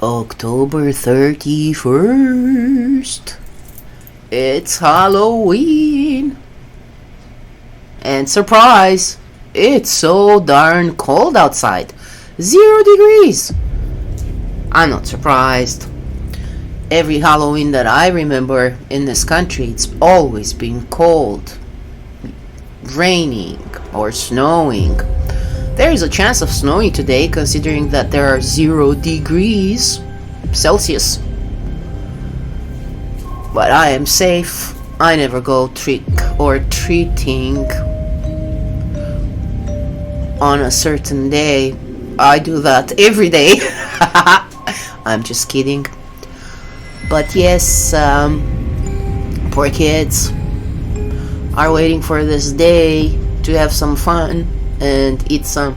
October 31st. It's Halloween. And surprise, it's so darn cold outside. 0 degrees. I'm not surprised. Every Halloween that I remember in this country, it's always been cold, raining, or snowing. There is a chance of snowing today, considering that there are 0 degrees Celsius. But I am safe. I never go trick or treating on a certain day. I do that every day. I'm just kidding. But yes, poor kids are waiting for this day to have some fun and eat some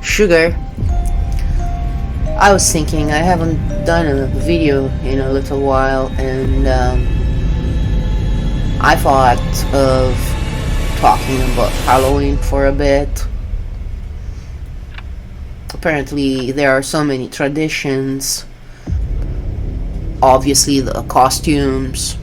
sugar. I was thinking, I haven't done a video in a little while, and I thought of talking about Halloween for a bit. Apparently there are so many traditions. Obviously the costumes,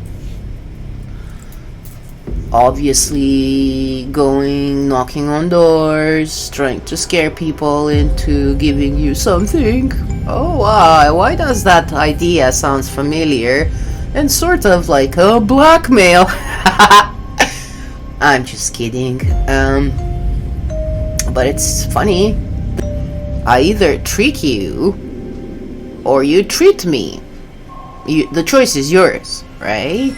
obviously knocking on doors, trying to scare people into giving you something. Oh why does that idea sounds familiar and sort of like a blackmail? I'm just kidding. But it's funny. I either treat you or you treat me. The choice is yours, right?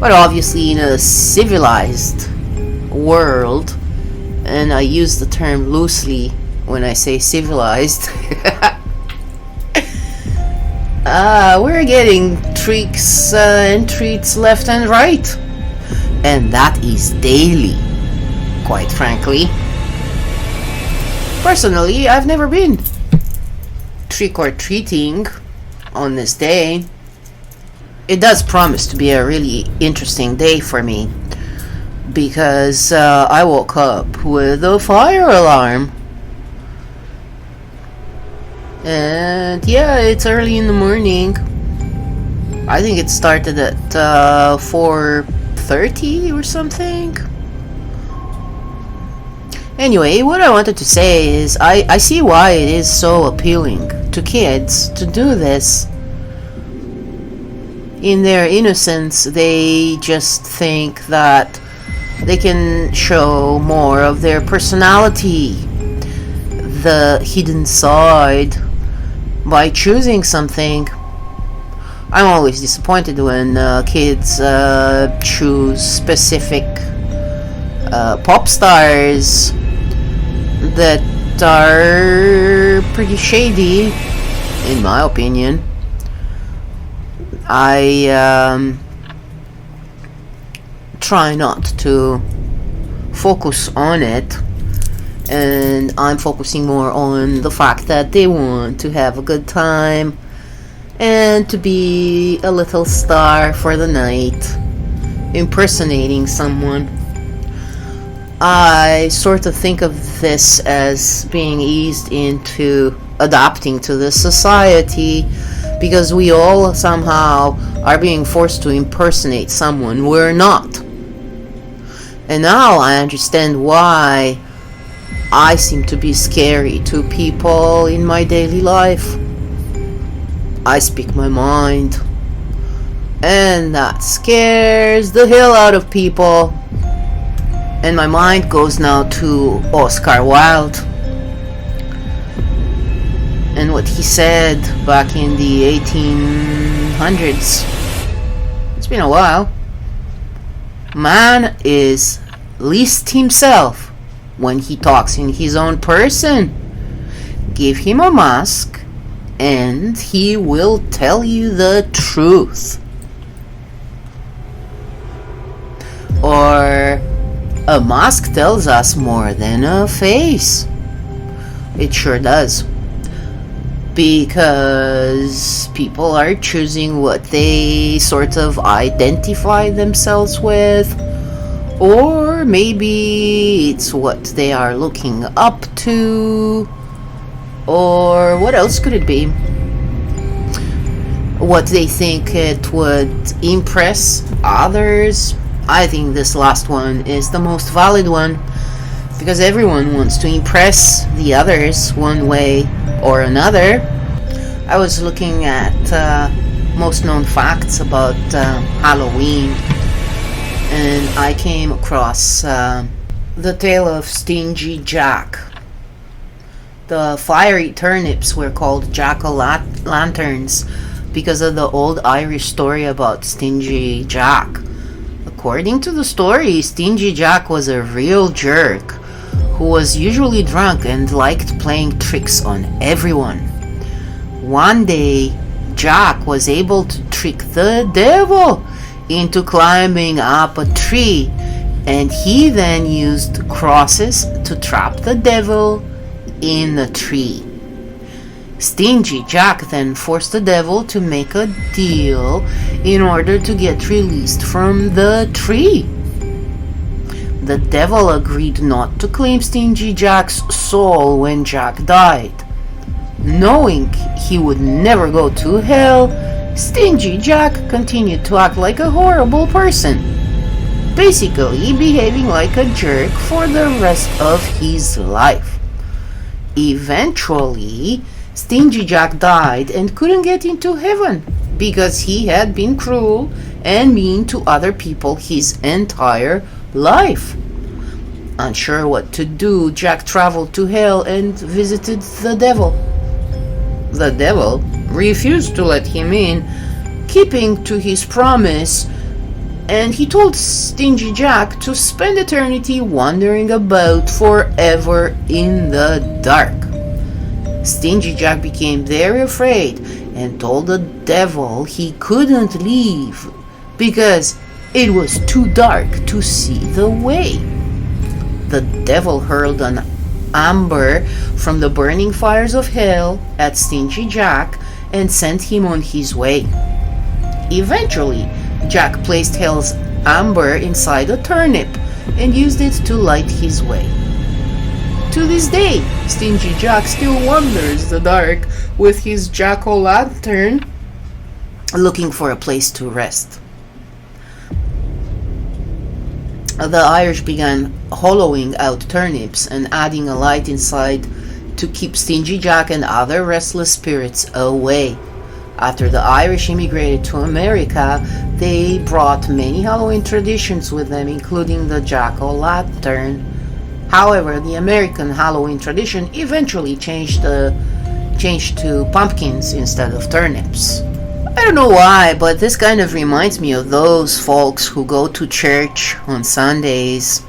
But obviously in a civilized world, and I use the term loosely when I say civilized, we're getting tricks and treats left and right. And that is daily, quite frankly. Personally, I've never been trick-or-treating on this day. It does promise to be a really interesting day for me, because I woke up with a fire alarm. And yeah, it's early in the morning. I think it started at 4:30 or something. Anyway, what I wanted to say is I see why it is so appealing to kids to do this. In their innocence, they just think that they can show more of their personality, the hidden side, by choosing something. I'm always disappointed when kids choose specific pop stars that are pretty shady, in my opinion. I try not to focus on it, and I'm focusing more on the fact that they want to have a good time and to be a little star for the night, impersonating someone. I sort of think of this as being eased into adapting to this society, because we all somehow are being forced to impersonate someone we're not. And now I understand why I seem to be scary to people in my daily life. I speak my mind, and that scares the hell out of people. And my mind goes now to Oscar Wilde and what he said back in the 1800s. It's been a while. Man is least himself when he talks in his own person. Give him a mask and he will tell you the truth. Or a mask tells us more than a face. It sure does. Because people are choosing what they sort of identify themselves with, or maybe it's what they are looking up to, Or what else could it be? What they think it would impress others. I think this last one is the most valid one, because everyone wants to impress the others one way or another. I was looking at most known facts about Halloween, and I came across the tale of Stingy Jack. The fiery turnips were called jack-o'-lanterns because of the old Irish story about Stingy Jack. According to the story, Stingy Jack was a real jerk who was usually drunk and liked playing tricks on everyone. One day, Jack was able to trick the devil into climbing up a tree, and he then used crosses to trap the devil in the tree. Stingy Jack then forced the devil to make a deal in order to get released from the tree. The devil agreed not to claim Stingy Jack's soul when Jack died. Knowing he would never go to hell, Stingy Jack continued to act like a horrible person, basically behaving like a jerk for the rest of his life. Eventually, Stingy Jack died and couldn't get into heaven because he had been cruel and mean to other people his entire life. Unsure what to do, Jack traveled to hell and visited the devil. The devil refused to let him in, keeping to his promise, and he told Stingy Jack to spend eternity wandering about forever in the dark. Stingy Jack became very afraid and told the devil he couldn't leave because it was too dark to see the way. The devil hurled an amber from the burning fires of hell at Stingy Jack and sent him on his way. Eventually, Jack placed hell's amber inside a turnip and used it to light his way. To this day, Stingy Jack still wanders the dark with his jack-o'-lantern, looking for a place to rest. The Irish began hollowing out turnips and adding a light inside to keep Stingy Jack and other restless spirits away. After the Irish immigrated to America, they brought many Halloween traditions with them, including the jack-o'-lantern. However, the American Halloween tradition eventually changed to pumpkins instead of turnips. I don't know why, but this kind of reminds me of those folks who go to church on Sundays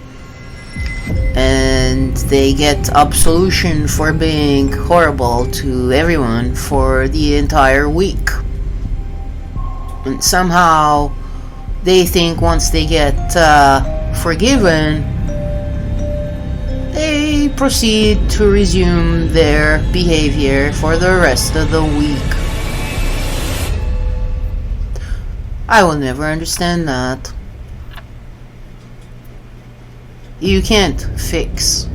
and they get absolution for being horrible to everyone for the entire week. And somehow they think once they get forgiven, they proceed to resume their behavior for the rest of the week. I will never understand that. You can't fix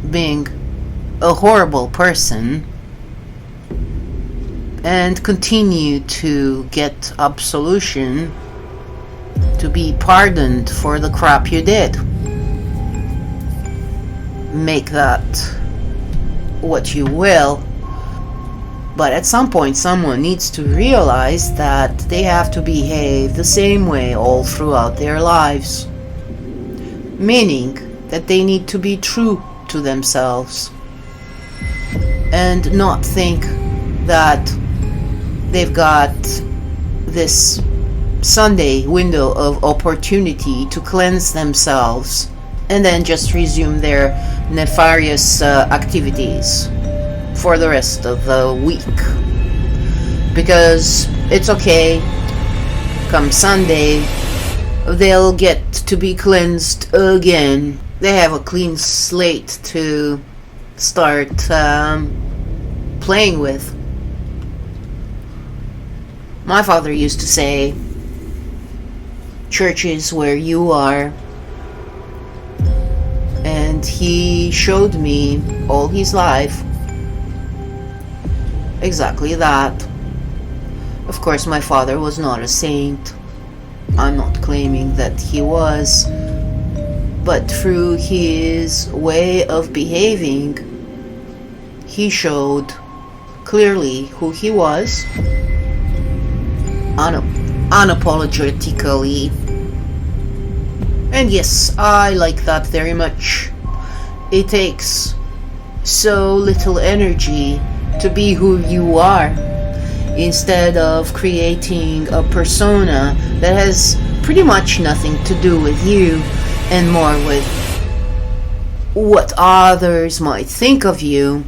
being a horrible person and continue to get absolution, to be pardoned for the crap you did. Make that what you will, but at some point someone needs to realize that they have to behave the same way all throughout their lives, meaning that they need to be true to themselves and not think that they've got this Sunday window of opportunity to cleanse themselves and then just resume their nefarious activities for the rest of the week. Because it's okay, come Sunday, they'll get to be cleansed again. They have a clean slate to start playing with. My father used to say, church is where you are. And he showed me all his life Exactly that. Of course, my father was not a saint. I'm not claiming that he was, but through his way of behaving, he showed clearly who he was, unapologetically. And yes, I like that very much. It takes so little energy to be who you are, instead of creating a persona that has pretty much nothing to do with you and more with what others might think of you.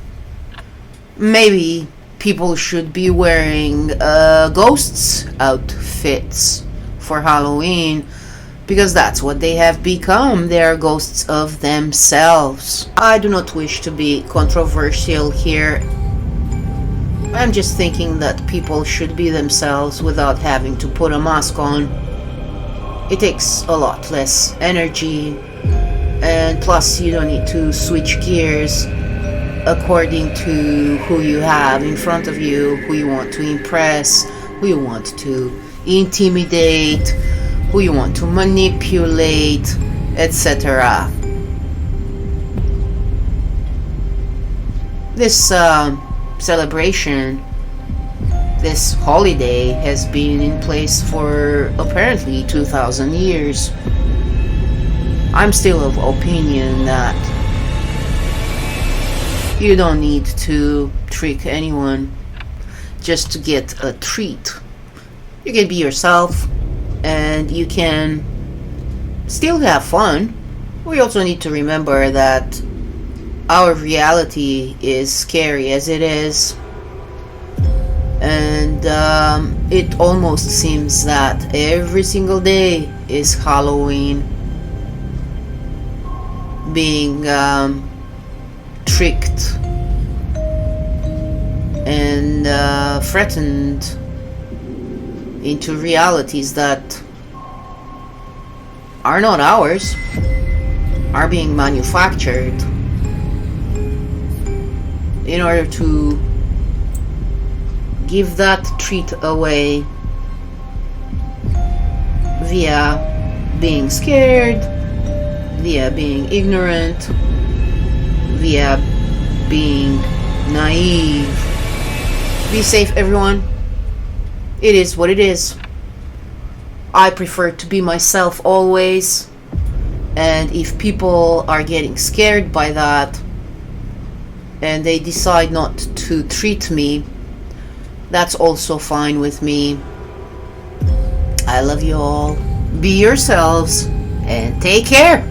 Maybe people should be wearing ghosts outfits for Halloween, because that's what they have become. They are ghosts of themselves. I do not wish to be controversial here. I'm just thinking that people should be themselves without having to put a mask on. It takes a lot less energy, and plus you don't need to switch gears according to who you have in front of you, who you want to impress, who you want to intimidate, who you want to manipulate, etc. This celebration, this holiday, has been in place for apparently 2,000 years. I'm still of opinion that you don't need to trick anyone just to get a treat. You can be yourself and you can still have fun. We also need to remember that our reality is scary as it is, and it almost seems that every single day is Halloween, being tricked and threatened into realities that are not ours, are being manufactured in order to give that treat away via being scared, via being ignorant, via being naive. Be safe, everyone. It is what it is. I prefer to be myself always, and if people are getting scared by that and they decide not to treat me, that's also fine with me. I love you all. Be yourselves and take care.